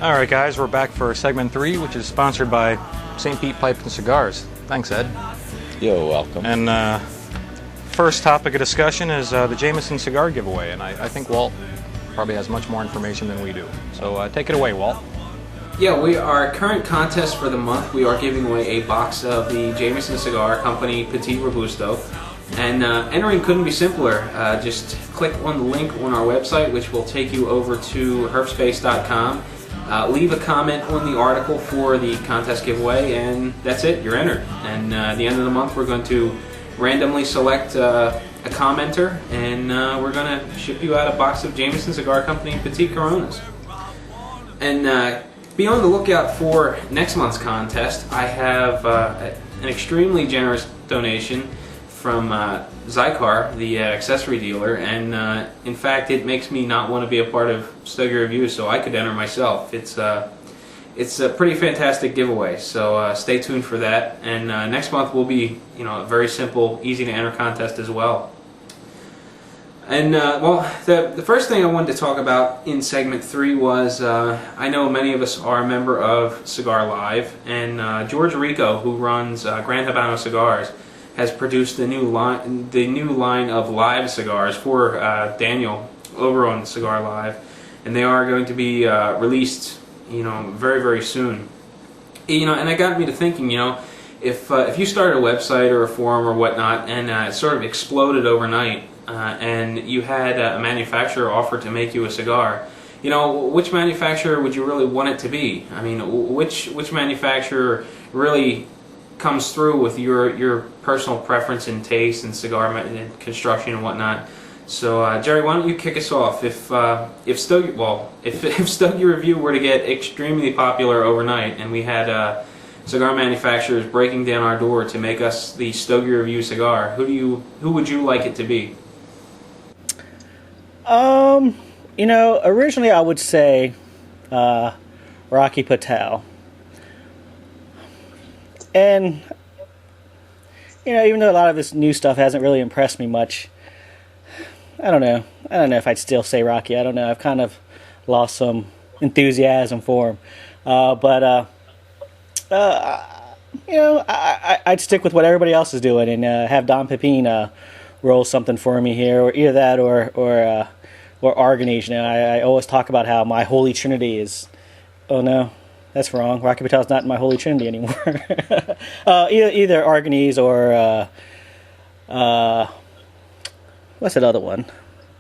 Alright guys, we're back for segment 3, which is sponsored by St. Pete Pipe and Cigars. Thanks, Ed. You're welcome. And first topic of discussion is the Jameson cigar giveaway, and I think Walt probably has much more information than we do. So take it away, Walt. Yeah, our current contest for the month, we are giving away a box of the Jameson Cigar Company Petit Robusto. And entering couldn't be simpler. Just click on the link on our website, which will take you over to herbspace.com. Leave a comment on the article for the contest giveaway, and that's it, you're entered. And at the end of the month, we're going to randomly select a commenter, and we're going to ship you out a box of Jameson Cigar Company Petit Coronas. And be on the lookout for next month's contest. I have an extremely generous donation from Zycar, the accessory dealer, and in fact it makes me not want to be a part of Stogie Review, so I could enter myself. It's a pretty fantastic giveaway, so stay tuned for that. And next month will be, a very simple, easy to enter contest as well. And well, the first thing I wanted to talk about in segment 3 was I know many of us are a member of Cigar Live, and George Rico, who runs Grand Habano Cigars, has produced the new line of live cigars for Daniel over on Cigar Live, and they are going to be released, very, very soon. And it got me to thinking, if you started a website or a forum or whatnot, and it sort of exploded overnight, and you had a manufacturer offer to make you a cigar, which manufacturer would you really want it to be? I mean, which manufacturer really comes through with your personal preference and taste and cigar and construction and whatnot? So Jerry, why don't you kick us off? If Stogie Review were to get extremely popular overnight, and we had cigar manufacturers breaking down our door to make us the Stogie Review cigar, who would you like it to be? Originally I would say Rocky Patel. And, even though a lot of this new stuff hasn't really impressed me much, I don't know if I'd still say Rocky. I don't know. I've kind of lost some enthusiasm for him. I'd stick with what everybody else is doing and have Don Pepin roll something for me here, or either that or Arganese. I always talk about how my holy trinity is. Oh no, that's wrong. Rocky Patel's not in my holy trinity anymore. Either Arganese or what's that other one?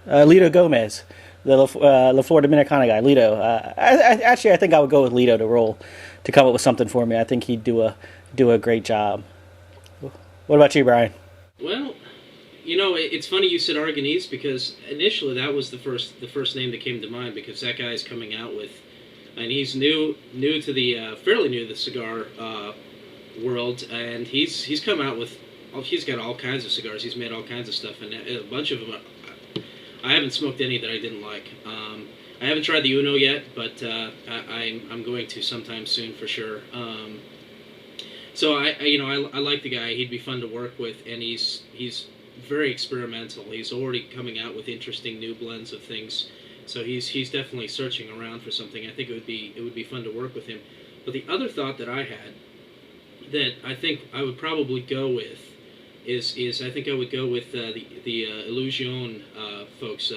Lito Gomez, the La Flor Dominicana guy. Lito. I think I would go with Lito to come up with something for me. I think he'd do a great job. What about you, Brian? Well, it's funny you said Arganese, because initially that was the first name that came to mind, because that guy's coming out with, and he's fairly new to the cigar world, and he's come out with, he's got all kinds of cigars. He's made all kinds of stuff, and a bunch of them. I haven't smoked any that I didn't like. I haven't tried the Uno yet, but I'm going to sometime soon for sure. So I like the guy. He'd be fun to work with, and he's very experimental. He's already coming out with interesting new blends of things. So he's definitely searching around for something. I think it would be fun to work with him. But the other thought that I had that I think I would probably go with is I think I would go with the Illusion folks.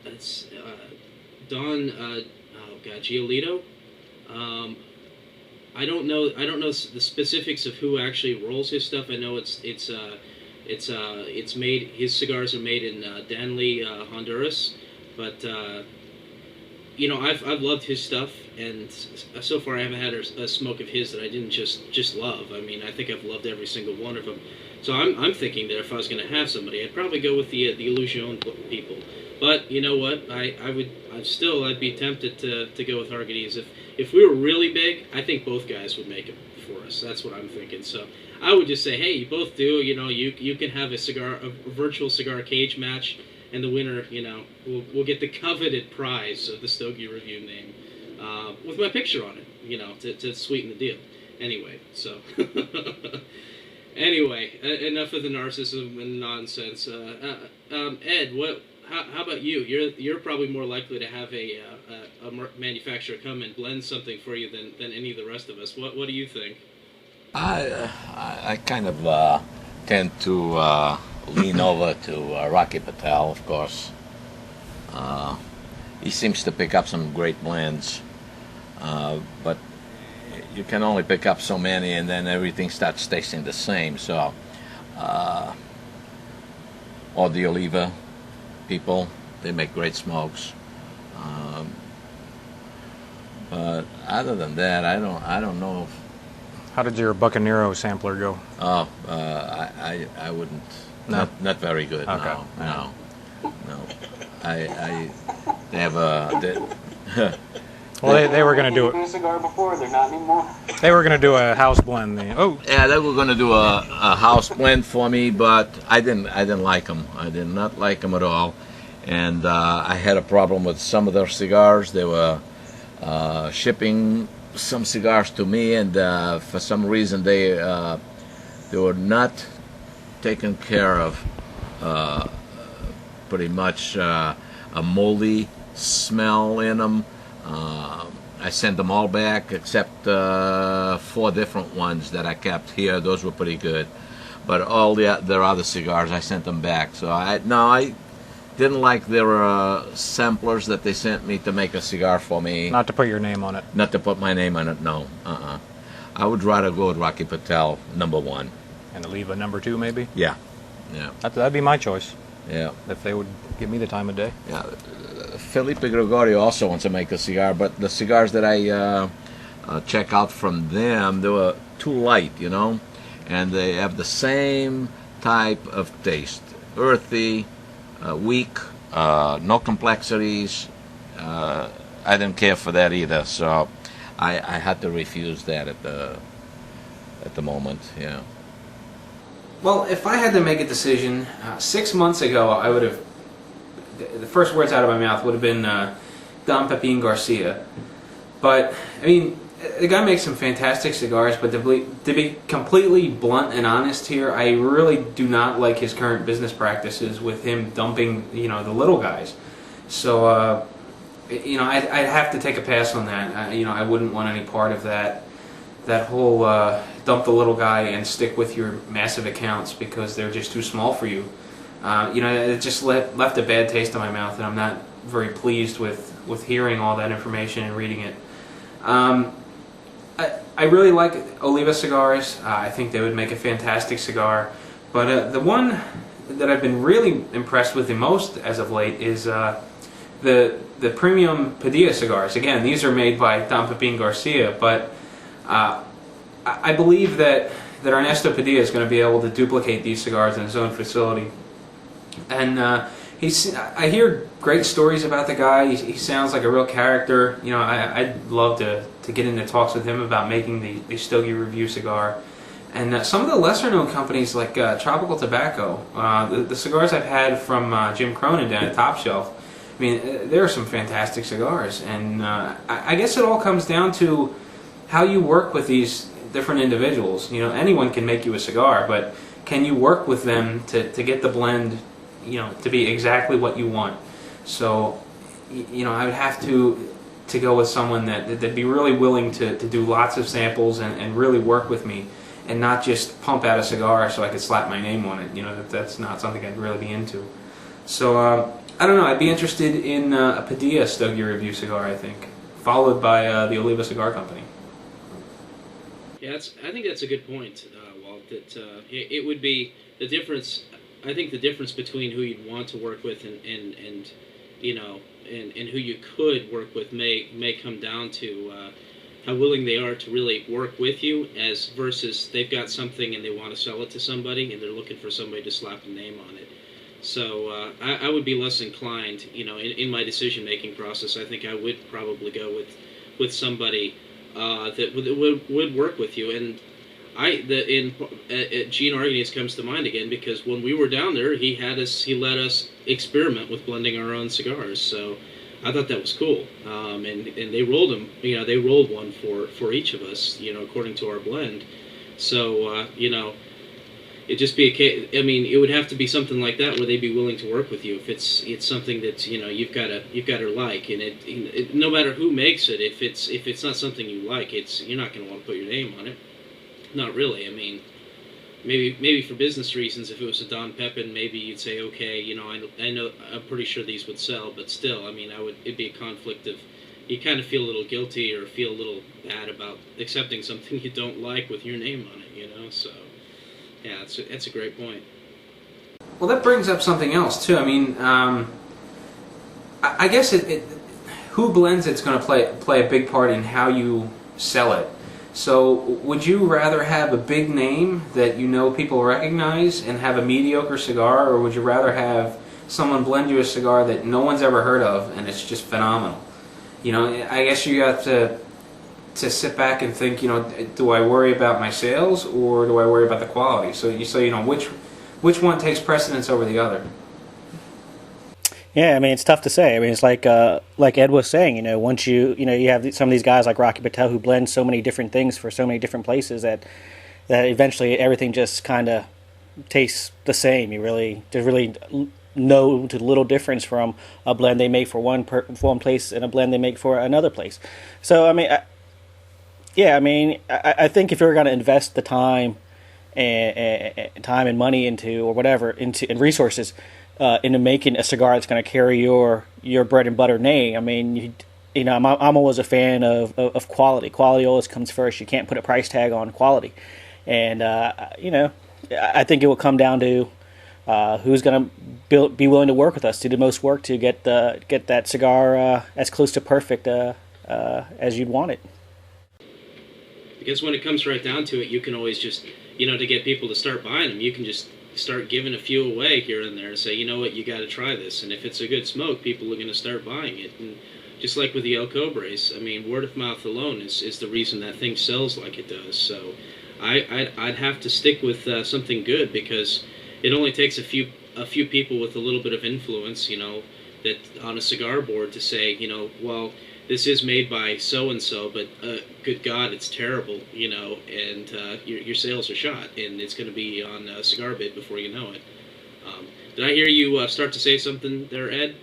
That's Don Giolito. I don't know the specifics of who actually rolls his stuff. I know it's made, his cigars are made in Danlí, Honduras, but I've loved his stuff, and so far I haven't had a smoke of his that I didn't just love. I mean, I think I've loved every single one of them. So I'm thinking that if I was going to have somebody, I'd probably go with the Illusion people. But you know what? I'd be tempted to go with Arganese. If we were really big, I think both guys would make it for us. That's what I'm thinking. So I would just say, hey, you both do. You can have a virtual cigar cage match, and the winner, will get the coveted prize of the Stogie Review name with my picture on it. To sweeten the deal. Anyway, so. Anyway, enough of the narcissism and nonsense. Ed, how about you? You're probably more likely to have a manufacturer come and blend something for you than any of the rest of us. What do you think? I kind of tend to lean over to Rocky Patel, of course. He seems to pick up some great blends, but you can only pick up so many, and then everything starts tasting the same. So, or the Oliva people, they make great smokes. But other than that, I don't know. How did your Buccanero sampler go? Oh, I wouldn't. No? Not very good. Okay. No. They have a. Well, they were going to do A it. cigar before, they're not anymore. They were going to do a house blend. Yeah, they were going to do a house blend for me, but I didn't like them. I did not like them at all, and I had a problem with some of their cigars. They were shipping some cigars to me, and for some reason they were not taken care of. Pretty much a moldy smell in them. I sent them all back except 4 different ones that I kept here. Those were pretty good, but all their other cigars I sent them back. So I didn't like their samplers that they sent me to make a cigar for me. Not to put your name on it. Not to put my name on it. No. I would rather go with Rocky Patel #1. And leave a number 2, maybe? Yeah. That'd be my choice, Yeah. if they would give me the time of day. Yeah, Felipe Gregorio also wants to make a cigar, but the cigars that I check out from them, they were too light, and they have the same type of taste. Earthy, weak, no complexities. I didn't care for that either, so I had to refuse that at the moment, yeah. Well, if I had to make a decision, 6 months ago, I would have. The first words out of my mouth would have been Don Pepin Garcia. But, I mean, the guy makes some fantastic cigars, but to be completely blunt and honest here, I really do not like his current business practices with him dumping, the little guys. So, I'd have to take a pass on that. I wouldn't want any part of that whole dump the little guy and stick with your massive accounts because they're just too small for you. It just left a bad taste in my mouth, and I'm not very pleased with hearing all that information and reading it. I really like Oliva cigars. I think they would make a fantastic cigar. But the one that I've been really impressed with the most as of late is the premium Padilla cigars. Again, these are made by Don Pepin Garcia, but I believe that Ernesto Padilla is going to be able to duplicate these cigars in his own facility. And I hear great stories about the guy. He sounds like a real character. I'd love to get into talks with him about making the Stogie Review cigar. And some of the lesser-known companies like Tropical Tobacco, the cigars I've had from Jim Cronin down at Top Shelf, I mean, there are some fantastic cigars. And I guess it all comes down to how you work with these different individuals. Anyone can make you a cigar, but can you work with them to get the blend, to be exactly what you want? So, I would have to go with someone that'd be really willing to do lots of samples and really work with me, and not just pump out a cigar so I could slap my name on it. That's not something I'd really be into. So, I don't know. I'd be interested in a Padilla Stogie Review cigar, I think, followed by the Oliva Cigar Company. Yeah, I think that's a good point, Walt. That it would be the difference. I think the difference between who you'd want to work with and who you could work with may come down to how willing they are to really work with you, as versus they've got something and they want to sell it to somebody and they're looking for somebody to slap a name on it. So I would be less inclined, in my decision-making process. I think I would probably go with somebody that would work with you. And Gene Arganese comes to mind again, because when we were down there, he let us experiment with blending our own cigars. So I thought that was cool. And they rolled them. They rolled one for each of us. According to our blend. So it'd just be a case. I mean, it would have to be something like that where they'd be willing to work with you if it's something that you've got to like, and no matter who makes it, if it's not something you like, you're not going to want to put your name on it. Not really. I mean, maybe for business reasons, if it was a Don Pepin, maybe you'd say, okay, I know, I'm pretty sure these would sell, but still, I mean, it'd be a conflict of, you kind of feel a little guilty or feel a little bad about accepting something you don't like with your name on it, so, yeah, that's a great point. Well, that brings up something else, too. I mean, I guess who blends it's going to play a big part in how you sell it. So would you rather have a big name that people recognize and have a mediocre cigar, or would you rather have someone blend you a cigar that no one's ever heard of and it's just phenomenal? I guess you got to sit back and think, do I worry about my sales or do I worry about the quality? So which one takes precedence over the other? Yeah, I mean, it's tough to say. I mean, it's like Ed was saying, once you have some of these guys like Rocky Patel who blend so many different things for so many different places that eventually everything just kind of tastes the same. There's really no little difference from a blend they make for one place and a blend they make for another place. So, I mean, I think if you're going to invest the time and money into and resources into making a cigar that's going to carry your bread and butter name. I mean, I'm always a fan of quality. Quality always comes first. You can't put a price tag on quality, and I think it will come down to who's going to be willing to work with us, do the most work to get that cigar as close to perfect as you'd want it. Because when it comes right down to it, you can always just to get people to start buying them, you can just start giving a few away here and there and say, you know what, you got to try this. And if it's a good smoke, people are going to start buying it. And just like with the El Cobres, I mean, word of mouth alone is the reason that thing sells like it does. So I'd have to stick with something good, because it only takes a few people with a little bit of influence, that on a cigar board to say, well, this is made by so-and-so, but good God, it's terrible, and your sales are shot, and it's going to be on a cigar bid before you know it. Did I hear you start to say something there, Ed?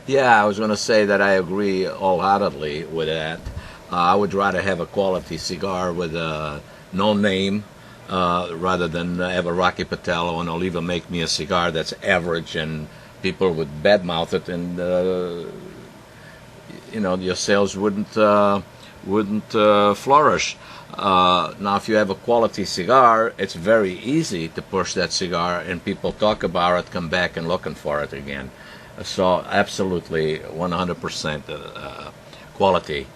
Yeah, I was going to say that I agree wholeheartedly with that. I would rather have a quality cigar with no name rather than have a Rocky Patel or an Oliva make me a cigar that's average and people would badmouth it, and your sales wouldn't flourish. Now, if you have a quality cigar, it's very easy to push that cigar, and people talk about it, come back and looking for it again. So, absolutely, 100% quality.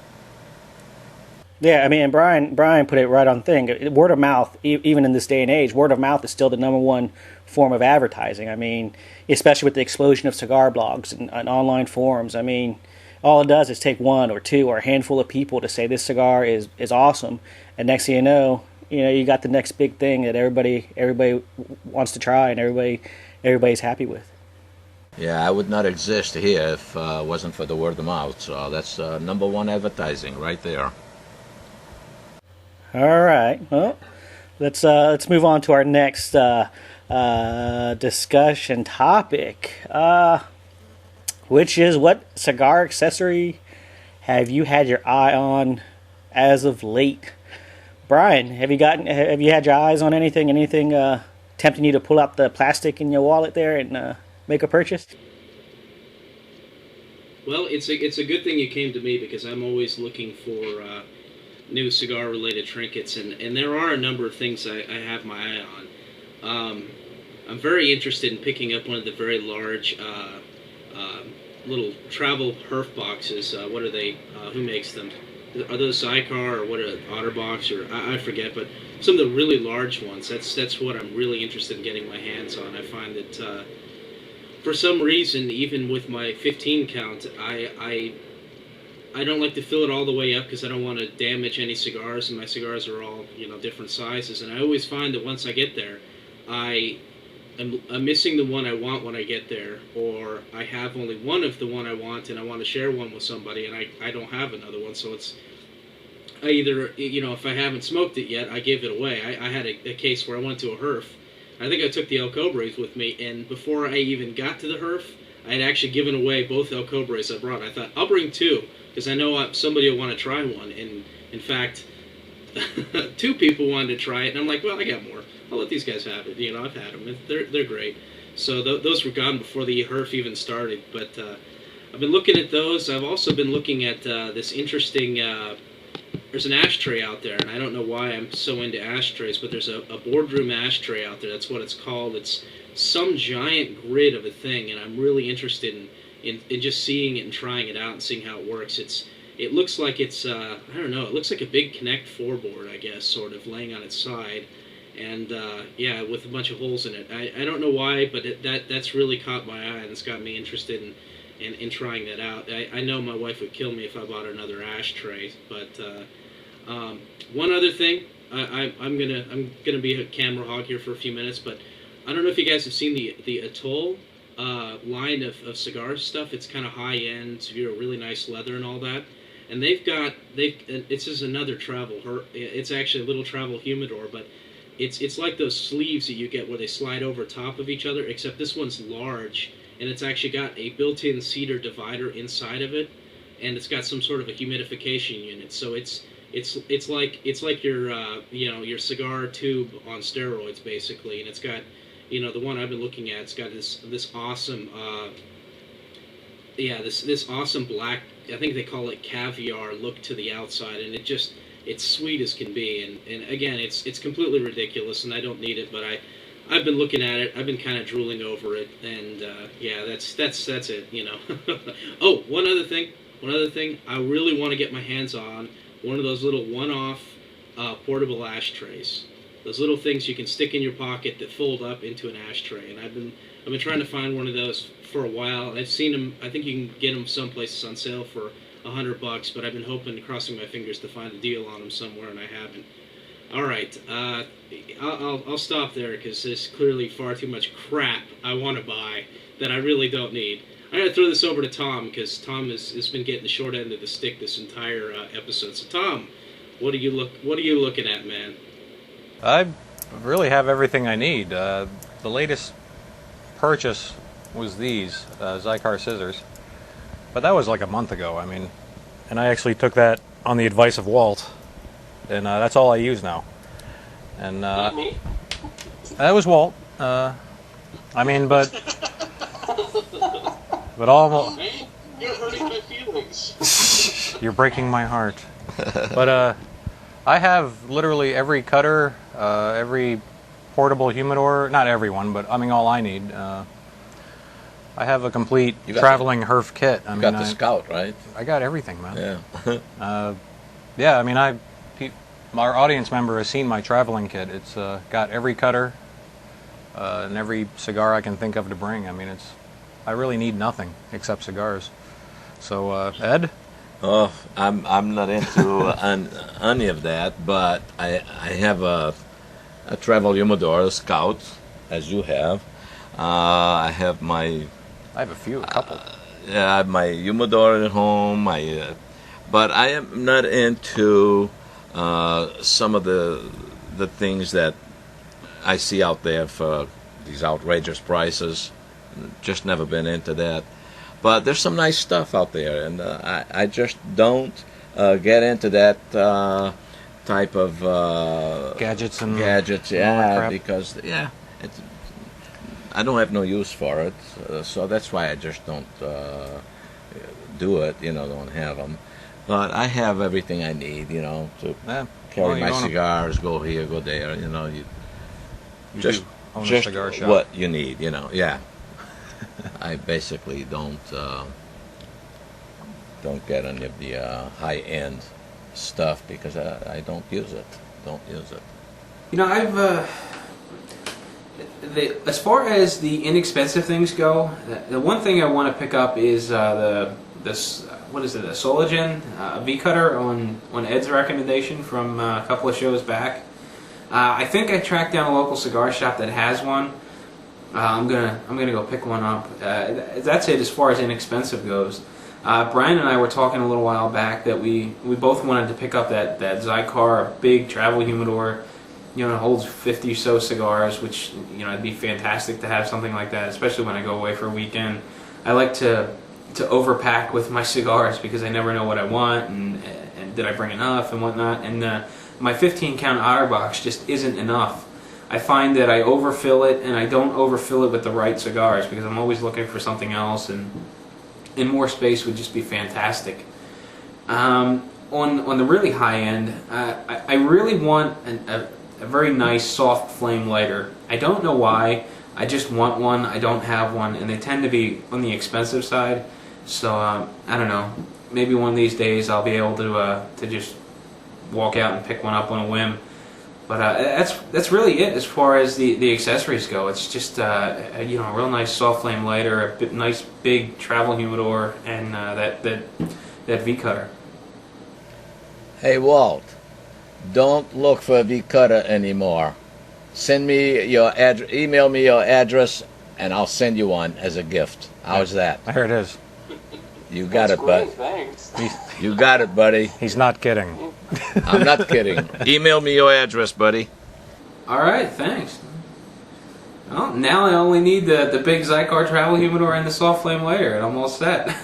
Yeah, I mean, and Brian put it right on the thing. Word of mouth, even in this day and age, word of mouth is still the number one form of advertising. I mean, especially with the explosion of cigar blogs and online forums. I mean, all it does is take one or two or a handful of people to say this cigar is awesome, and next thing you got the next big thing that everybody wants to try and everybody's happy with. Yeah, I would not exist here if it wasn't for the word of mouth. So that's number one advertising right there. All right. Well, let's move on to our next discussion topic, which is, what cigar accessory have you had your eye on as of late? Brian, have you had your eyes on anything tempting you to pull out the plastic in your wallet there and make a purchase? Well, it's a good thing you came to me, because I'm always looking for new cigar-related trinkets, and there are a number of things I have my eye on. I'm very interested in picking up one of the very large little travel herf boxes. What are they? Who makes them? Are those Zycar or what? Otterbox, or I forget, but some of the really large ones. That's what I'm really interested in getting my hands on. I find that for some reason, even with my 15 count, I don't like to fill it all the way up, because I don't want to damage any cigars, and my cigars are all different sizes. And I always find that once I get there, I'm missing the one I want when I get there, or I have only one of the one I want and I want to share one with somebody, and I don't have another one. So I either, if I haven't smoked it yet, I give it away. I had a case where I went to a herf, I think I took the El Cobres with me, and before I even got to the Herf, I had actually given away both El Cobres I brought. I thought, I'll bring two, because I know somebody will want to try one. And in fact, two people wanted to try it, and I'm like, well, I got more. I'll let these guys have it. You know, I've had them. They're great. So those were gone before the Herf even started. But I've been looking at those. I've also been looking at this interesting... there's an ashtray out there, and I don't know why I'm so into ashtrays, but there's a boardroom ashtray out there. That's what it's called. It's some giant grid of a thing, and I'm really interested in just seeing it and trying it out and seeing how it works. It looks like it's, I don't know, it looks like a big Connect 4 board, I guess, sort of laying on its side. And, yeah, with a bunch of holes in it. I don't know why, but that's really caught my eye, and it's got me interested in trying that out. I know my wife would kill me if I bought another ashtray, but one other thing, I'm gonna be a camera hog here for a few minutes, but I don't know if you guys have seen the Atoll line of cigar stuff. It's kind of high end, really nice leather and all that. And it's just another travel. It's actually a little travel humidor, but it's like those sleeves that you get where they slide over top of each other, except this one's large, and it's actually got a built-in cedar divider inside of it, and it's got some sort of a humidification unit. So it's like your your cigar tube on steroids basically, and it's got the one I've been looking at. It's got this awesome this awesome black, I think they call it caviar look to the outside, and it's sweet as can be, and again it's completely ridiculous, and I don't need it, but I've been looking at it. I've been kind of drooling over it, and yeah, that's it. Oh, one other thing, I really want to get my hands on one of those little one-off portable ashtrays. Those little things you can stick in your pocket that fold up into an ashtray, and I've been trying to find one of those for a while, and I've seen them. I think you can get them some places on sale for $100, but I've been hoping, crossing my fingers, to find a deal on them somewhere, and I haven't. All right, I'll stop there because there's clearly far too much crap I want to buy that I really don't need. I'm going to throw this over to Tom because Tom has been getting the short end of the stick this entire episode. So Tom, what are you looking at, man? I really have everything I need. The latest purchase was these Zycar scissors, but that was like a month ago. I mean, and I actually took that on the advice of Walt, and that's all I use now. And that was Walt. I mean, but almost. You're hurting my feelings. You're breaking my heart. But I have literally every cutter, every portable humidor. Not every one, but I mean all I need. I have a complete traveling Herf kit. I mean, got the Scout, right? I got everything, man. Yeah. Yeah, I mean, our audience member has seen my traveling kit. It's got every cutter and every cigar I can think of to bring. I mean, I really need nothing except cigars. So, Ed? Oh, I'm not into any of that, but I have a travel humidor, a Scout, as you have. I have a couple. Yeah, I have my humidor at home. But I am not into some of the things that I see out there for these outrageous prices. Just never been into that. But there's some nice stuff out there, and I just don't get into that type of gadgets, yeah, because I don't have no use for it, so that's why I just don't do it. Don't have them. But I have everything I need, to carry my cigars, go here, go there. You just own a cigar shop. What you need, yeah. I basically don't get any of the high-end stuff because I don't use it. I've as far as the inexpensive things go, the one thing I want to pick up is a Sologen V cutter on Ed's recommendation from a couple of shows back. I think I tracked down a local cigar shop that has one. I'm gonna go pick one up. That's it as far as inexpensive goes. Brian and I were talking a little while back that we both wanted to pick up that Zycar big travel humidor. You know, it holds 50 or so cigars, which, you know, it'd be fantastic to have something like that, especially when I go away for a weekend. I like to overpack with my cigars because I never know what I want and did I bring enough and whatnot. And my 15-count OtterBox just isn't enough. I find that I overfill it, and I don't overfill it with the right cigars because I'm always looking for something else, and more space would just be fantastic. On the really high end, I really want a very nice soft flame lighter. I don't know why. I just want one. I don't have one, and they tend to be on the expensive side. So I don't know. Maybe one of these days I'll be able to just walk out and pick one up on a whim. But that's really it as far as the accessories go. It's just you know, a real nice soft flame lighter, a nice big travel humidor, and that V cutter. Hey Walt, don't look for a V cutter anymore. Send me your email me your address, and I'll send you one as a gift. How's that? Here it is. You got That's it, bud. great, thanks. You got it, buddy. He's not kidding. I'm not kidding. Email me your address, buddy. All right, thanks. Well, now I only need the big Zycar travel humidor and the soft flame lighter, and I'm all set.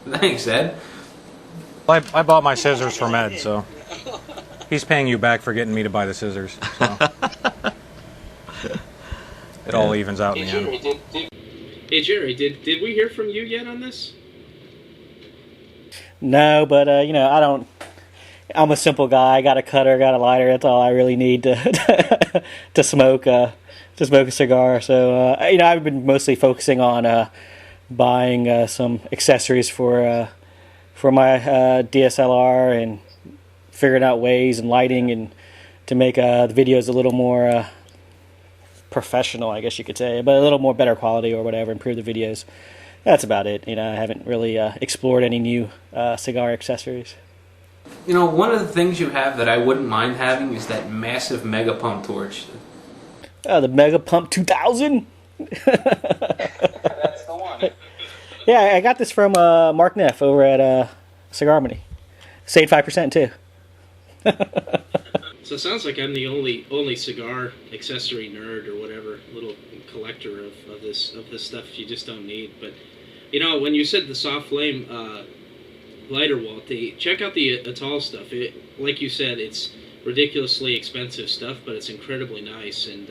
Thanks, Ed. I bought my scissors from Ed, so he's paying you back for getting me to buy the scissors. So. It all evens out in the end. Hey Jerry, did we hear from you yet on this? No, but you know, I don't. I'm a simple guy. I got a cutter, got a lighter. That's all I really need to to smoke a cigar. So you know, I've been mostly focusing on buying some accessories for my DSLR and figuring out ways and lighting and to make the videos a little more professional, I guess you could say, but a little more better quality or whatever, improve the videos. That's about it. You know, I haven't really explored any new cigar accessories. You know, one of the things you have that I wouldn't mind having is that massive Mega Pump torch. The Mega Pump 2000? That's the one. Yeah, I got this from Mark Neff over at Cigar Money. Saved 5% too. So it sounds like I'm the only cigar accessory nerd or whatever, little collector of this stuff you just don't need. But you know, when you said the soft flame lighter, Walt, check out the Atoll stuff. It, like you said, it's ridiculously expensive stuff, but it's incredibly nice. And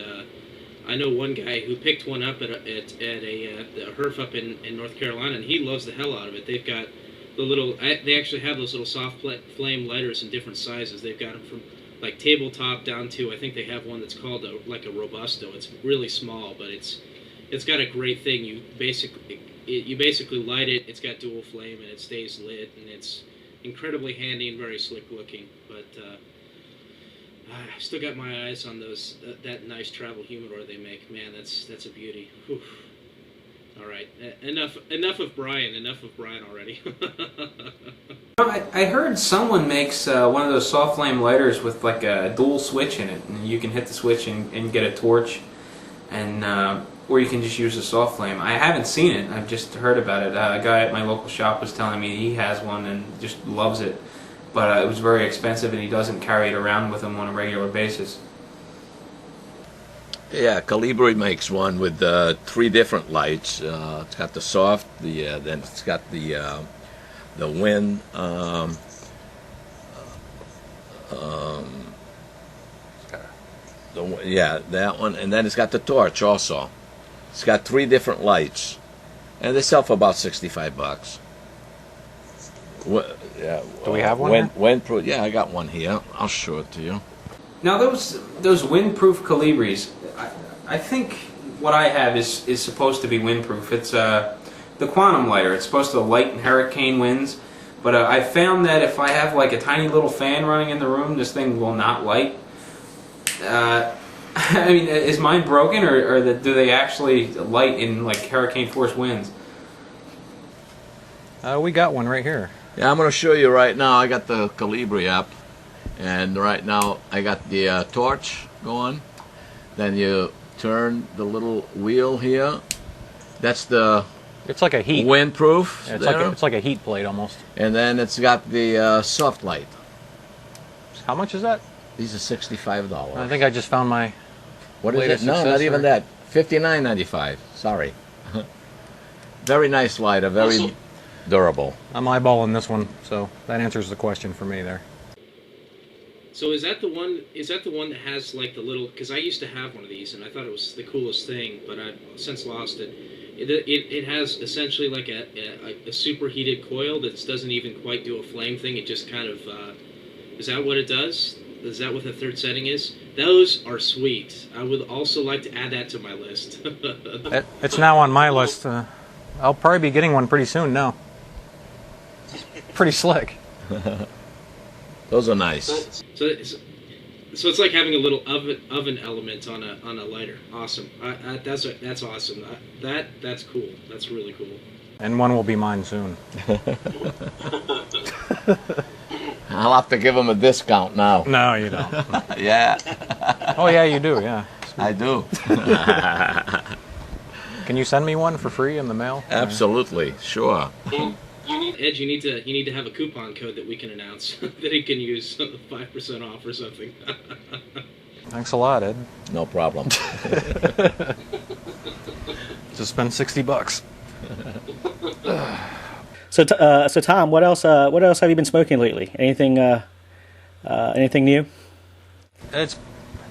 I know one guy who picked one up at a Herf up in North Carolina, and he loves the hell out of it. They've got the little, they actually have those little soft flame lighters in different sizes. They've got them from like tabletop down to, I think they have one that's called like a Robusto. It's really small, but it's got a great thing. You basically light it. It's got dual flame and it stays lit, and it's incredibly handy and very slick looking. But I still got my eyes on those that nice travel humidor they make. Man, that's a beauty. Whew. All right, enough of Brian. Enough of Brian already. I heard someone makes one of those soft flame lighters with like a dual switch in it, and you can hit the switch and get a torch, and or you can just use a soft flame. I haven't seen it. I've just heard about it. A guy at my local shop was telling me he has one and just loves it, but it was very expensive, and he doesn't carry it around with him on a regular basis. Yeah, Calibri makes one with 3 different lights. It's got the soft, then it's got the wind, that one, and then it's got the torch also. It's got 3 different lights, and they sell for about $65. Yeah. Do we have one? Windproof. Yeah, I got one here. I'll show it to you. Now those windproof Calibris, I think what I have is supposed to be windproof. It's the Quantum lighter. It's supposed to light in hurricane winds, but I found that if I have like a tiny little fan running in the room, this thing will not light. I mean, is mine broken, or do they actually light in like hurricane force winds? We got one right here. Yeah, I'm going to show you right now. I got the Calibri app, and right now I got the torch going. Then you turn the little wheel here. That's the It's like a heat. windproof. Yeah, there. it's like a heat plate almost. And then it's got the soft light. How much is that? These are $65. I think I just found my. What is it? latest No, not successor. even that. $59.95. Sorry. Very nice lighter, very durable. I'm eyeballing this one, so that answers the question for me there. So is that the one? Is that the one that has like the little? Because I used to have one of these, and I thought it was the coolest thing, but I've since lost it. It has essentially like a superheated coil that doesn't even quite do a flame thing. It just kind of is that what it does? Is that what the third setting is? Those are sweet. I would also like to add that to my list. It's now on my list. I'll probably be getting one pretty soon now. Pretty slick. Those are nice. So it's like having a little oven element on a lighter. Awesome. That's awesome. That's cool. That's really cool. And one will be mine soon. I'll have to give them a discount now. No, you don't. Yeah, Oh, yeah, you do, yeah. I do. Can you send me one for free in the mail? Absolutely, sure. Ed, you need to have a coupon code that we can announce that he can use 5% off or something. Thanks a lot, Ed. No problem. Just spend $60. So Tom, what else have you been smoking lately? Anything new? It's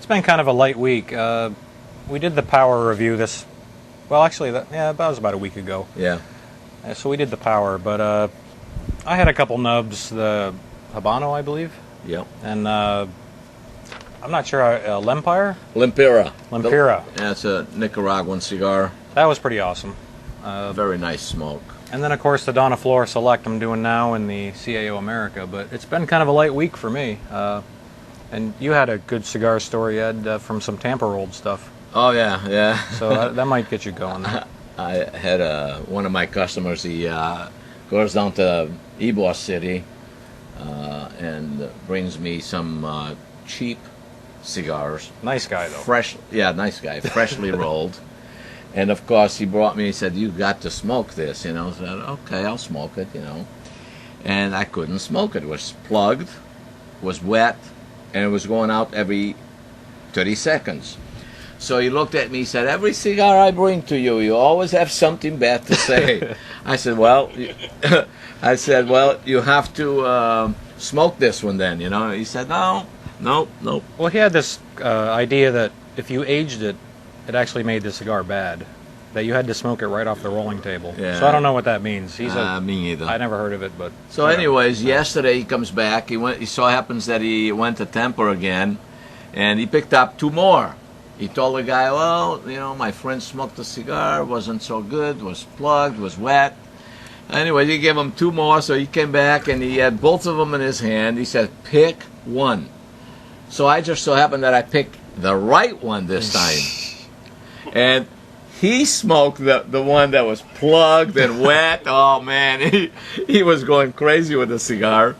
been kind of a light week. We did the power review this. Well, actually, that was about a week ago. Yeah. So we did the power, but I had a couple nubs, the Habano, I believe, Yep. and I'm not sure, Lempire? Limpira. Lempira. Yeah, it's a Nicaraguan cigar. That was pretty awesome. Very nice smoke. And then, of course, the Donna Flora Select I'm doing now in the CAO America, but it's been kind of a light week for me. And you had a good cigar story, Ed, from some Tampa rolled stuff, Oh yeah, yeah. so that might get you going. I had one of my customers. He goes down to Ybor City and brings me some cheap cigars. Nice guy, though. Fresh, yeah, nice guy, freshly rolled. And of course, he brought me. He said, "You got to smoke this," you know. So I said, "Okay, I'll smoke it," you know. And I couldn't smoke it. It was plugged, was wet, and it was going out every 30 seconds. So he looked at me. He said, "Every cigar I bring to you, you always have something bad to say." I said, "Well," you have to smoke this one then," you know. He said, "No." Well, he had this idea that if you aged it, it actually made the cigar bad. That you had to smoke it right off the rolling table. Yeah. So I don't know what that means. He said, Me neither. I never heard of it, but... So anyways, yesterday he comes back. He so happens that he went to Tampa again, and he picked up 2 more. He told the guy, "Well, you know, my friend smoked a cigar, wasn't so good, was plugged, was wet." Anyway, he gave him 2 more, so he came back and he had both of them in his hand. He said, "Pick one." So I just so happened that I picked the right one this time. And he smoked the one that was plugged and wet. Oh man, he was going crazy with the cigar.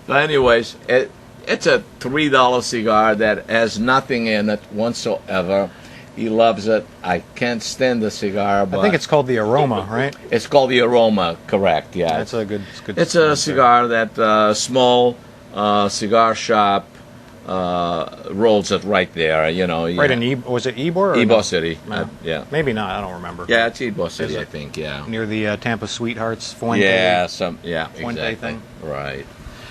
So anyways, it's a $3 cigar that has nothing in it whatsoever. He loves it. I can't stand the cigar, but I think it's called the Aroma, right? it's called the Aroma, correct? Yeah, That's a good... it's a cigar that small cigar shop rolls it right there. You know, Right in was it Ybor? Or Ybor no? City. No. Yeah. Maybe not, I don't remember. Yeah, it's Ybor City, Is I it? think. Yeah. Near the Tampa Sweethearts Fuente. Yeah, Fuente exactly. thing. Right.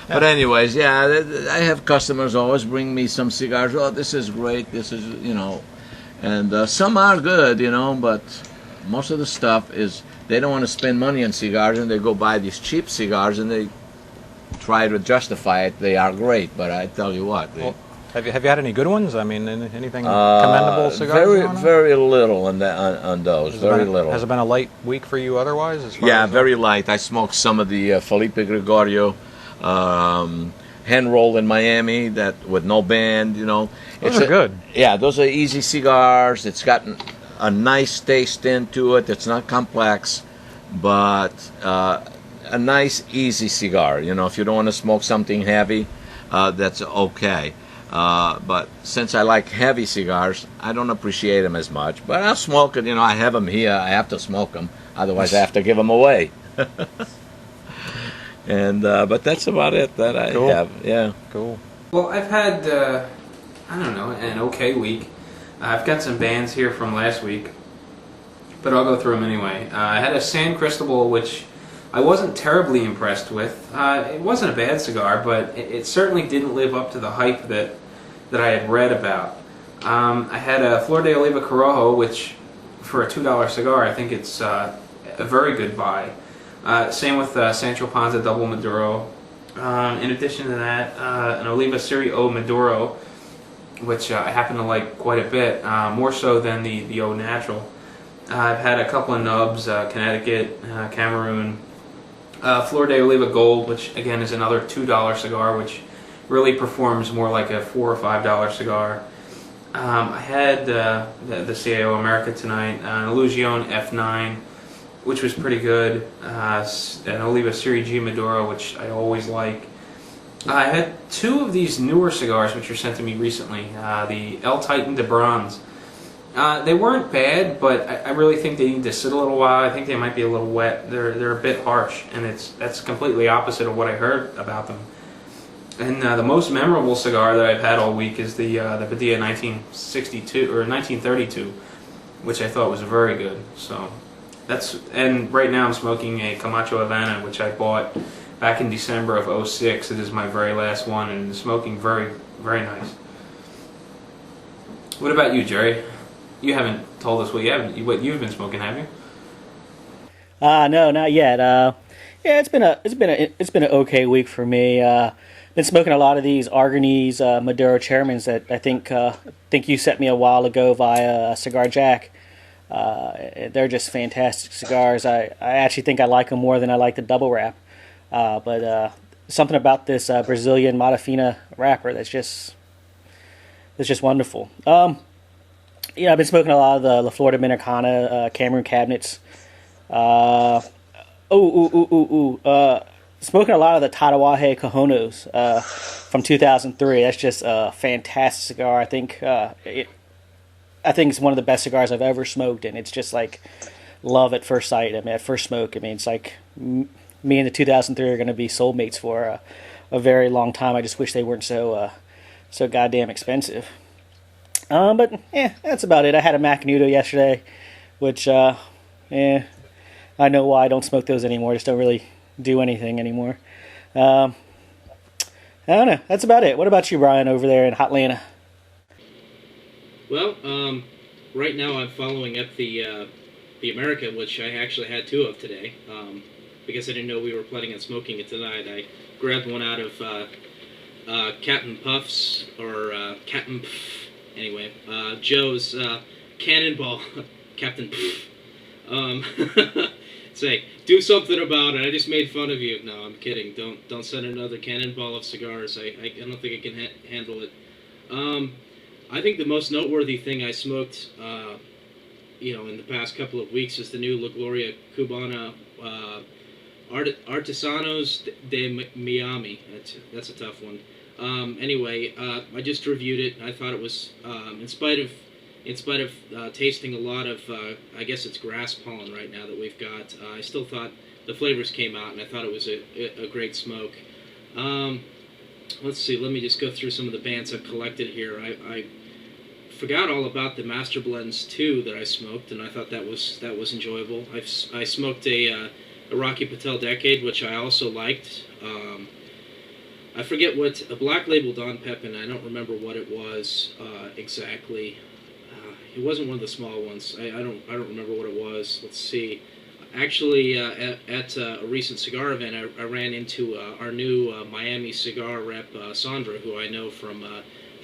But anyways, yeah, I have customers always bring me some cigars. Oh, this is great. This is, you know, and some are good, you know, but most of the stuff is they don't want to spend money on cigars, and they go buy these cheap cigars, and they try to justify it. They are great, but I tell you what. Well, have you had any good ones? I mean, anything commendable cigars? Very, going on? very little on those. Very little. Has it been a light week for you otherwise? As far Yeah, as very light. I smoked some of the Felipe Gregorio hand rolled in Miami that with no band. You know, Those are good. Yeah, those are easy cigars. It's got a nice taste into it. It's not complex, but a nice, easy cigar. You know, if you don't want to smoke something heavy, that's okay. But since I like heavy cigars, I don't appreciate them as much. But I'll smoke it. You know, I have them here. I have to smoke them. Otherwise, I have to give them away. And but that's about it that I Cool. have. Yeah. Cool. Well, I've had I don't know, an okay week. I've got some bands here from last week, but I'll go through them anyway. I had a San Cristobal, which I wasn't terribly impressed with. It wasn't a bad cigar, but it certainly didn't live up to the hype that I had read about. I had a Flor de Oliva Corojo, which for a $2 cigar, I think it's a very good buy. Same with Sancho Panza Double Maduro. In addition to that, an Oliva Serie O Maduro, which I happen to like quite a bit, more so than the O Natural. I've had a couple of nubs, Connecticut, Cameroon, Flor de Oliva Gold, which again is another $2 cigar, which really performs more like a $4 or $5 cigar. I had the CAO America tonight, an Illusion F9, which was pretty good, an Oliva Serie G Maduro, which I always like. I had two of these newer cigars which were sent to me recently, the El Titan de Bronze. They weren't bad, but I really think they need to sit a little while. I think they might be a little wet. They're a bit harsh, and that's completely opposite of what I heard about them. And the most memorable cigar that I've had all week is the Padilla 1962 or 1932, which I thought was very good. So and right now I'm smoking a Camacho Havana, which I bought back in December of '06. It is my very last one, and it's smoking very, very nice. What about you, Jerry? You haven't told us what you've been smoking, have you? No, not yet. Yeah, it's been an okay week for me. Been smoking a lot of these Arganese Maduro Chairmans that I think you sent me a while ago via Cigar Jack. They're just fantastic cigars. I actually think I like them more than I like the double wrap. But something about this Brazilian Matafina wrapper that's just wonderful. Yeah, I've been smoking a lot of the La Flor Dominicana Cameroon cabinets. Smoking a lot of the Tatawahe Cajonos from 2003. That's just a fantastic cigar. I think it's one of the best cigars I've ever smoked, and it's just like love at first sight. I mean, at first smoke. I mean, it's like me and the 2003 are going to be soulmates for a very long time. I just wish they weren't so goddamn expensive. But yeah, that's about it. I had a Macanudo yesterday, which I know why I don't smoke those anymore. I just don't really do anything anymore. I don't know. That's about it. What about you, Brian, over there in Hotlanta? Well, right now I'm following up the America, which I actually had two of today. Because I didn't know we were planning on smoking it tonight, I grabbed one out of Captain Puff's or Captain Puff. Anyway, Joe's Cannonball, Captain Puff. Say, do something about it. I just made fun of you. No, I'm kidding. Don't send another cannonball of cigars. I don't think I can handle it. I think the most noteworthy thing I smoked, in the past couple of weeks is the new La Gloria Cubana Artesanos de Miami. That's a tough one. Anyway, I just reviewed it. I thought it was, in spite of tasting a lot of, I guess it's grass pollen right now that we've got, I still thought the flavors came out, and I thought it was a great smoke. Let's see, let me just go through some of the bands I've collected here. I forgot all about the Master Blends 2 that I smoked, and I thought that was enjoyable. I smoked a Rocky Patel Decade, which I also liked. I forget what, a Black Label Don Pepin, I don't remember what it was exactly. It wasn't one of the small ones. I don't remember what it was. Let's see. Actually, at a recent cigar event, I ran into our new Miami cigar rep, Sandra, who I know from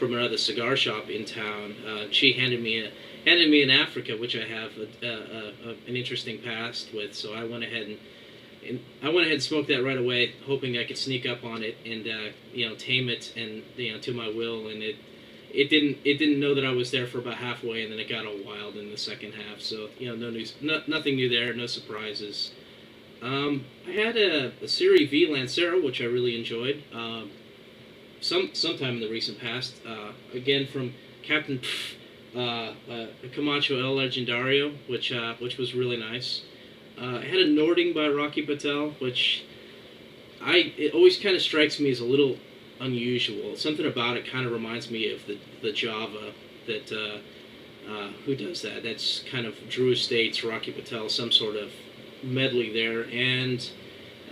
another cigar shop in town. She handed me an Africa, which I have an interesting past with. So I went ahead and smoked that right away, hoping I could sneak up on it and tame it and to my will. And it didn't know that I was there for about halfway, and then it got all wild in the second half. So nothing new there, no surprises. I had a Serie V Lancero, which I really enjoyed. Sometime in the recent past, again from Captain Camacho El Legendario, which was really nice. I had a Nording by Rocky Patel, which it always kind of strikes me as a little unusual. Something about it kind of reminds me of the Java that who does that? That's kind of Drew Estates, Rocky Patel, some sort of medley there. And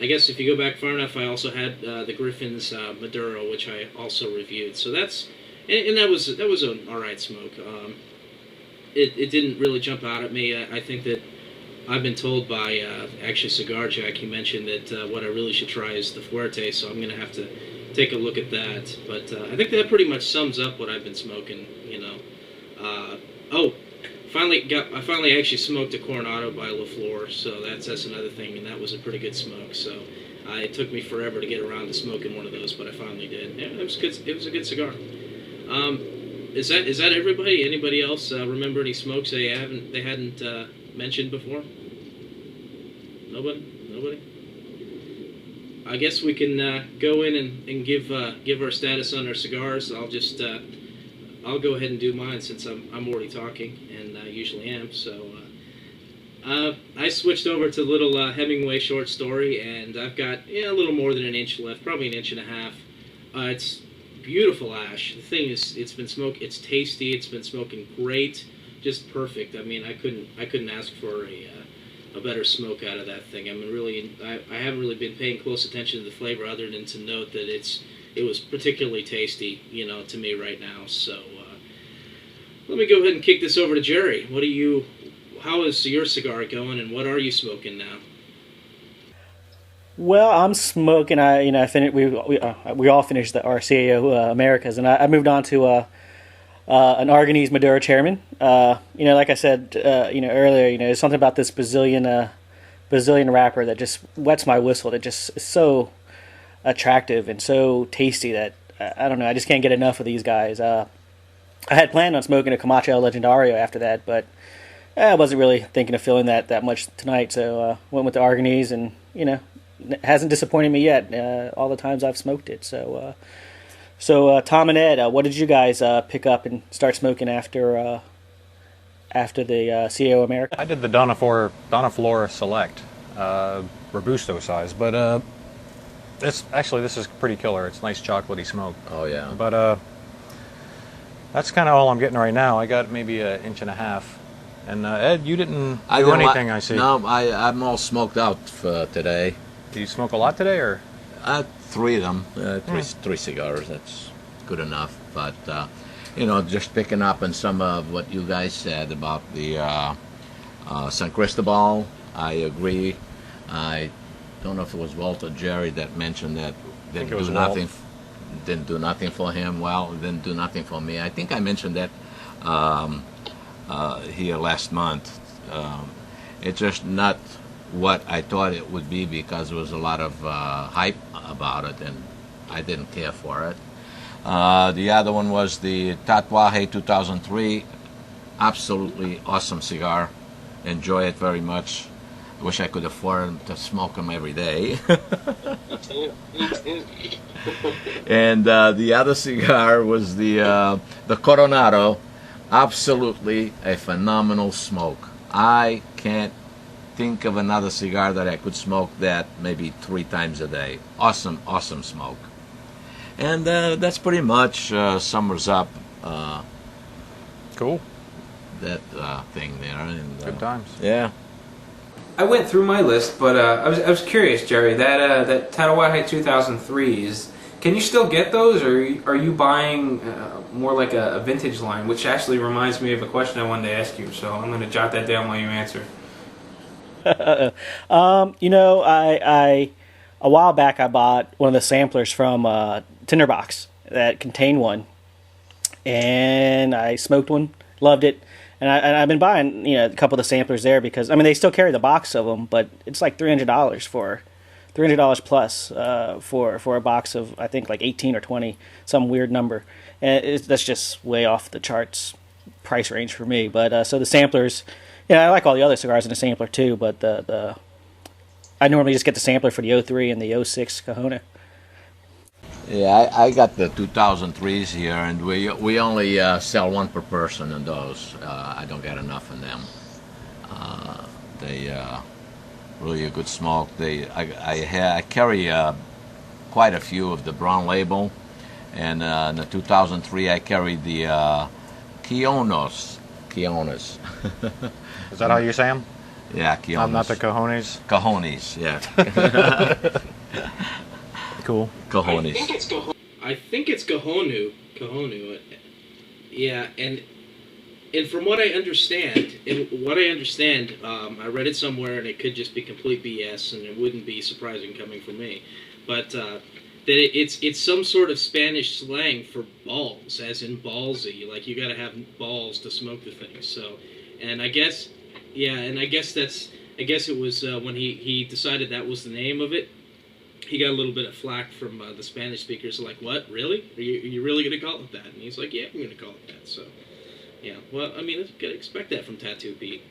I guess if you go back far enough, I also had the Griffin's Maduro, which I also reviewed. So that's and that was an all right smoke. It didn't really jump out at me. I think that I've been told by actually Cigar Jack, he mentioned that what I really should try is the Fuerte, so I'm going to have to take a look at that. But I think that pretty much sums up what I've been smoking, you know. I finally actually smoked a Coronado by LaFleur, so that's another thing, and that was a pretty good smoke. So it took me forever to get around to smoking one of those, but I finally did. Yeah, it was good. It was a good cigar. Is that everybody? Anybody else remember any smokes they hadn't mentioned before? Nobody. I guess we can go in and give our status on our cigars. I'll go ahead and do mine since I'm already talking, and I usually am. So I switched over to the little Hemingway short story, and I've got a little more than an inch left, probably an inch and a half. It's beautiful ash. The thing is, it's been smoked. It's tasty. It's been smoking great, just perfect. I mean, I couldn't ask for a better smoke out of that thing. I mean, really, I haven't really been paying close attention to the flavor other than to note that it was particularly tasty, to me right now. So let me go ahead and kick this over to Jerry. How is your cigar going, and what are you smoking now? Well, I'm smoking. I finished. We all finished our CAO Americas, and I moved on to an Arganese Maduro Chairman. Like I said, earlier, there's something about this Brazilian wrapper that just wets my whistle. That just is so attractive and so tasty that I don't know. I just can't get enough of these guys. I had planned on smoking a Camacho El Legendario after that, but I wasn't really thinking of filling that much tonight. So went with the Arganese, and it hasn't disappointed me yet. All the times I've smoked it. So Tom and Ed, what did you guys pick up and start smoking after the CAO America? I did the Donna Flora Select, Robusto size, but this is pretty killer. It's nice chocolatey smoke. Oh yeah. But that's kind of all I'm getting right now. I got maybe an inch and a half. And Ed, you didn't do anything, I see. No, I'm all smoked out for today. Do you smoke a lot today, or? 3 of them, three cigars. That's good enough. But just picking up on some of what you guys said about the San Cristobal. I agree. I don't know if it was Walt or Jerry that mentioned that didn't do nothing. Didn't do nothing for him. Well, it didn't do nothing for me. I think I mentioned that here last month. It's just not what I thought it would be because there was a lot of hype about it, and I didn't care for it. The other one was the Tatuaje 2003. Absolutely awesome cigar. Enjoy it very much. I wish I could afford to smoke them every day. Me too. And the other cigar was the Coronado. Absolutely a phenomenal smoke. I can't think of another cigar that I could smoke that maybe 3 times a day. Awesome smoke. And that's pretty much sums up Cool. that thing there. And, Good times. Yeah. I went through my list, but I was curious, Jerry. That Tatuaje 2003s. Can you still get those, or are you buying more like a vintage line? Which actually reminds me of a question I wanted to ask you. So I'm going to jot that down while you answer. I a while back I bought one of the samplers from Tinderbox that contained one, and I smoked one, loved it. And I've been buying, a couple of the samplers there because they still carry the box of them, but it's like $300 plus for a box of I think like 18 or 20, some weird number, and that's just way off the charts price range for me. But so the samplers, I like all the other cigars in the sampler too, but I normally just get the sampler for the 03 and the 06 Cajona. Yeah, I got the 2003s here, and we only sell 1 per person in those. I don't get enough in them. They really a good smoke. I carry quite a few of the brown label, And in the 2003, I carried the Kionos. Is that how you say them? Yeah, Kionos. Not the cojones? Cojones, yeah. Cool. Cojones. I think it's Kahonu. Yeah, and from what I understand, I read it somewhere, and it could just be complete BS, and it wouldn't be surprising coming from me, but that it's some sort of Spanish slang for balls, as in ballsy, like you got to have balls to smoke the thing. So, and I guess it was when he decided that was the name of it. He got a little bit of flack from the Spanish speakers, like, what, really? Are you really going to call it that? And he's like, yeah, I'm going to call it that. So, yeah, well, I mean, you got to expect that from Tattoo Pete.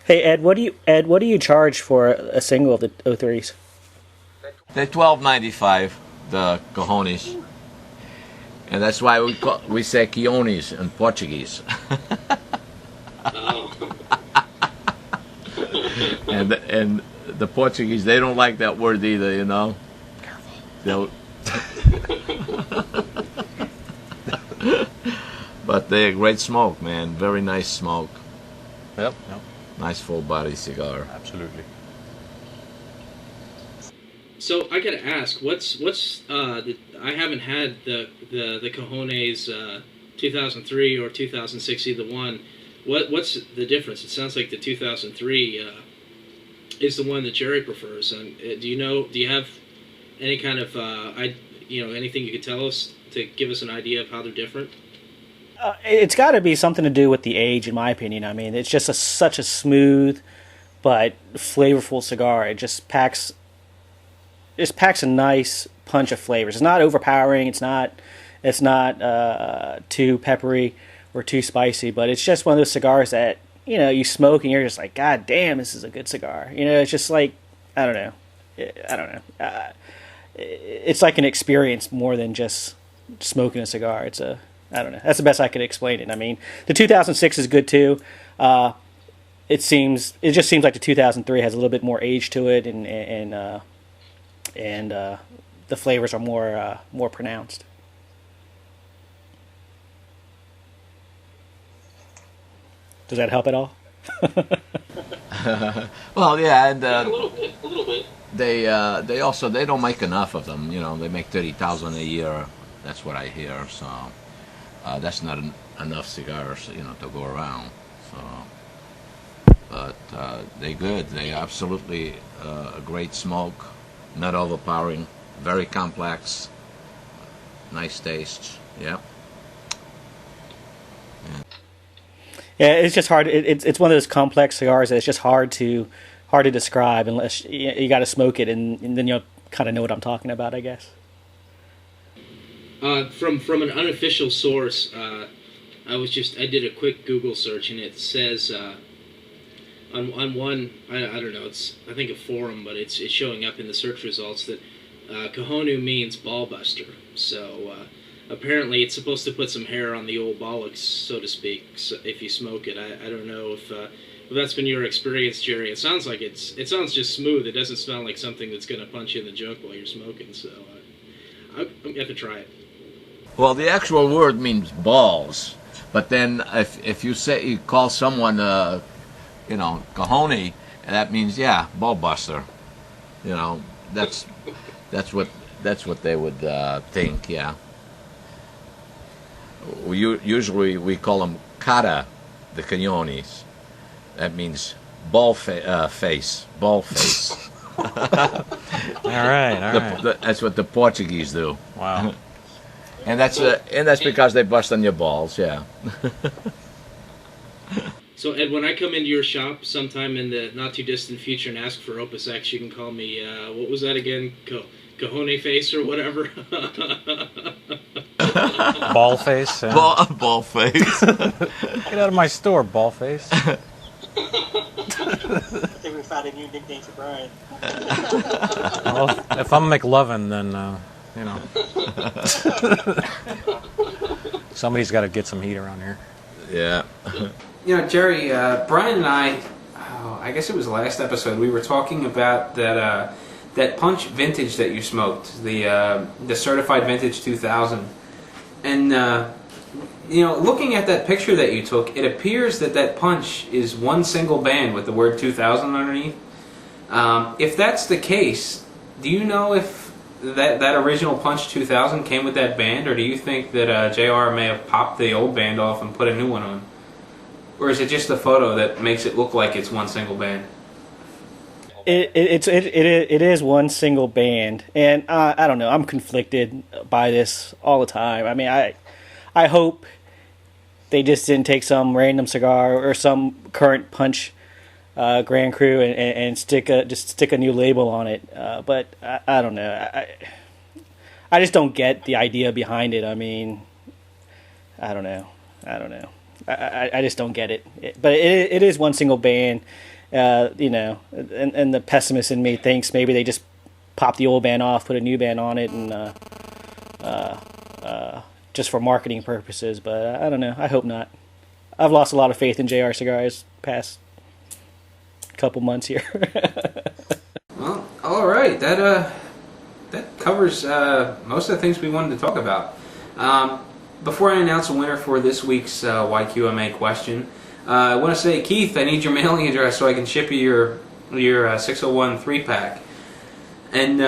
Hey, Ed, what do you charge for a single of the 03s? They're $12.95, the cojones. And that's why we say Kiones in Portuguese. Oh. And the Portuguese, they don't like that word either, you know. Careful. But they're great smoke, man. Very nice smoke. Yep. Nice full body cigar. Absolutely. So I gotta ask, what's I haven't had the Cojones 2003 or 2006 either one. What's the difference? It sounds like the 2003 is the one that Jerry prefers. Do you have any kind of anything you could tell us to give us an idea of how they're different? It's got to be something to do with the age, in my opinion. I mean, it's just such a smooth but flavorful cigar. It just packs a nice punch of flavors. It's not overpowering. It's not too peppery or too spicy. But it's just one of those cigars that you smoke and you're just like, God damn, this is a good cigar. It's just like I don't know. It's like an experience more than just smoking a cigar. I don't know. That's the best I could explain it. I mean, the 2006 is good too. It just seems like the 2003 has a little bit more age to it, and the flavors are more pronounced. Does that help at all? Well, yeah, and A little bit. they don't make enough of them. They make 30,000 a year. That's what I hear. So that's not enough cigars, to go around. So, but they're good. They absolutely a great smoke, not overpowering, very complex, nice taste. Yeah. Yeah, it's just hard. It's one of those complex cigars that it's just hard to describe unless you got to smoke it, and then you'll kind of know what I'm talking about, I guess. From an unofficial source, I did a quick Google search, and it says on one I don't know, it's I think a forum, but it's showing up in the search results that Kahonu means ball buster. So apparently it's supposed to put some hair on the old bollocks, so to speak. So if you smoke it, I don't know if that's been your experience, Jerry. It sounds like it sounds just smooth. It doesn't smell like something that's going to punch you in the junk while you're smoking. So I'm going to have to try it. Well, the actual word means balls, but then if you call someone cajone, that means ball buster. That's what they would think. Yeah. Usually we call them cara de cañones. That means face. All right. That's what the Portuguese do. Wow. And that's because they bust on your balls, yeah. So Ed, when I come into your shop sometime in the not too distant future and ask for Opus X, you can call me what was that again? Cajone face or whatever. Ball face. Yeah. Ball face. Get out of my store, ball face. I think we found a new nickname for Brian. Well, if I'm McLovin, then somebody's got to get some heat around here. Yeah. Jerry, Brian and I guess it was last episode, we were talking about that that Punch Vintage that you smoked, the certified vintage 2000, and looking at that picture that you took, it appears that Punch is one single band with the word 2000 underneath. If that's the case, do you know if that original Punch 2000 came with that band, or do you think that JR may have popped the old band off and put a new one on? Or is it just a photo that makes it look like it's one single band? It is one single band, and I don't know. I'm conflicted by this all the time. I mean, I hope they just didn't take some random cigar or some current Punch Grand Cru and stick a new label on it. But I don't know. I just don't get the idea behind it. I mean, I don't know. I just don't get it. But it is one single band. And the pessimist in me thinks maybe they just pop the old band off, put a new band on it, and just for marketing purposes. But I don't know. I hope not. I've lost a lot of faith in JR Cigars past couple months here. Well, all right. That covers most of the things we wanted to talk about. Before I announce a winner for this week's YQMA question, I want to say, Keith, I need your mailing address so I can ship you your 601 3-pack. And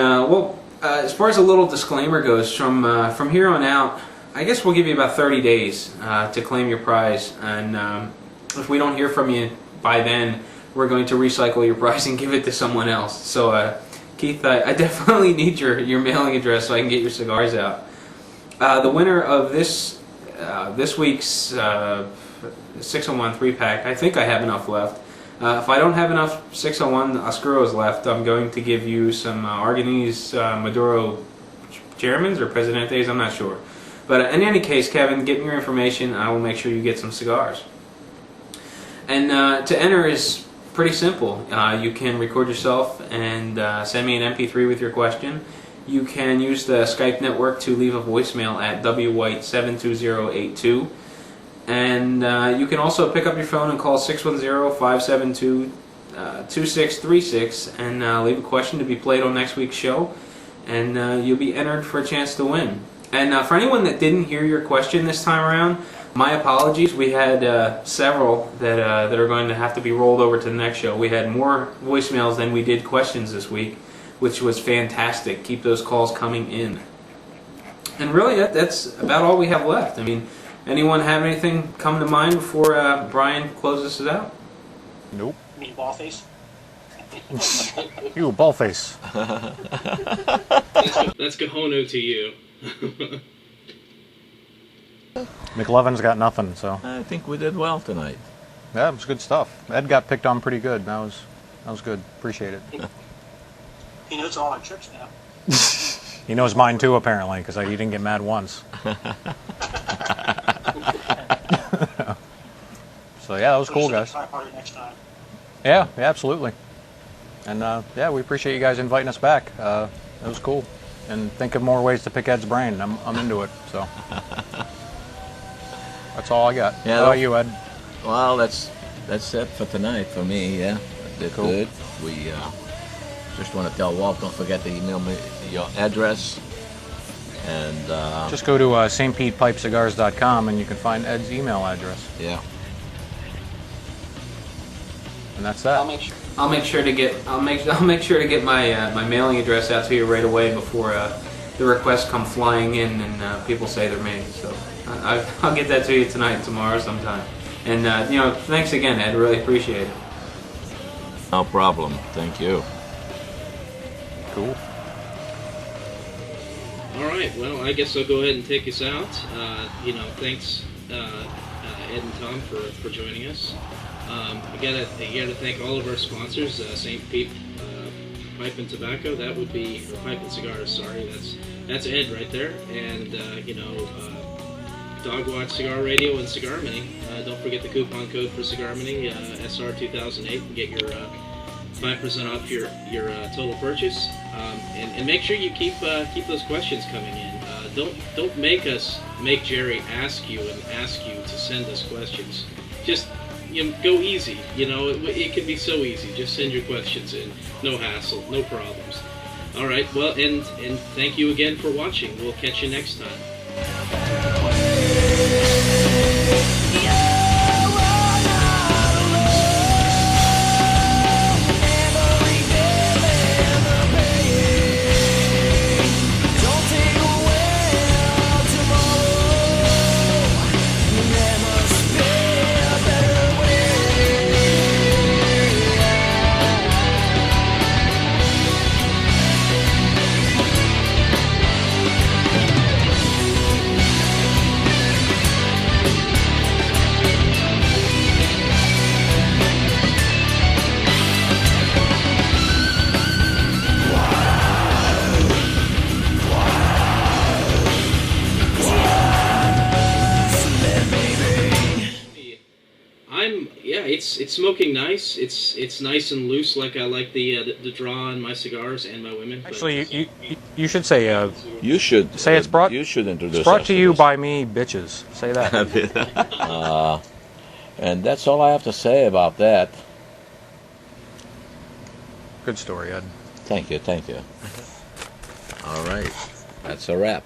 as far as a little disclaimer goes, from here on out, I guess we'll give you about 30 days to claim your prize. And if we don't hear from you by then, we're going to recycle your prize and give it to someone else. So, Keith, I definitely need your mailing address so I can get your cigars out. The winner of this week's 601 3-pack, I think I have enough left. If I don't have enough 601 Oscuros left, I'm going to give you some Arganese Maduro Germans or Presidentes, I'm not sure. But in any case, Kevin, get me your information. I will make sure you get some cigars. And to enter is pretty simple. You can record yourself and send me an MP3 with your question. You can use the Skype network to leave a voicemail at WWhite72082. And you can also pick up your phone and call 610-572-2636 and leave a question to be played on next week's show. And you'll be entered for a chance to win. And for anyone that didn't hear your question this time around, my apologies. We had several that are going to have to be rolled over to the next show. We had more voicemails than we did questions this week, which was fantastic. Keep those calls coming in. And really, that's about all we have left. I mean, anyone have anything come to mind before Brian closes us out? Nope. You mean Ballface? You, Ballface. That's Cahono to you. McLovin's got nothing, so. I think we did well tonight. Yeah, it was good stuff. Ed got picked on pretty good. That was good. Appreciate it. He knows all our tricks now. He knows mine too, apparently, because he didn't get mad once. So yeah, that was cool, guys. Try harder next time. Yeah, absolutely. And yeah, we appreciate you guys inviting us back. It was cool. And think of more ways to pick Ed's brain. I'm into it. So that's all I got. Yeah, How about you, Ed? Well, that's it for tonight for me. Yeah, did Cool. good. We just want to tell Walt, don't forget to email me your address. And Just go to stpetepipecigars.com and you can find Ed's email address. yeah. And that's that. I'll make sure to get my mailing address out to you right away before the requests come flying in and people say they're made. So I'll get that to you tonight, tomorrow, sometime. And thanks again, Ed. Really appreciate it. No problem. Thank you. Cool. All right. Well, I guess I'll go ahead and take us out. Thanks, Ed and Tom, for joining us. I gotta thank all of our sponsors, St. Pete Pipe and Tobacco. That would be or Pipe and Cigars. Sorry, that's Ed right there. And Dog Watch Cigar Radio and Cigar Mini. Don't forget the coupon code for Cigar Mini, SR2008, and get your 5% off your total purchase. And make sure you keep those questions coming in. Don't make Jerry ask you to send us questions. Just go easy. It can be so easy. Just send your questions in. No hassle, no problems. All right. Well, and thank you again for watching. We'll catch you next time. It's smoking nice. It's nice and loose, like I like the draw on my cigars and my women. But Actually, you should say You should say it's brought. You should introduce. It's brought us to you this. by me, bitches. Say that. And that's all I have to say about that. Good story, Ed. Thank you. All right, that's a wrap.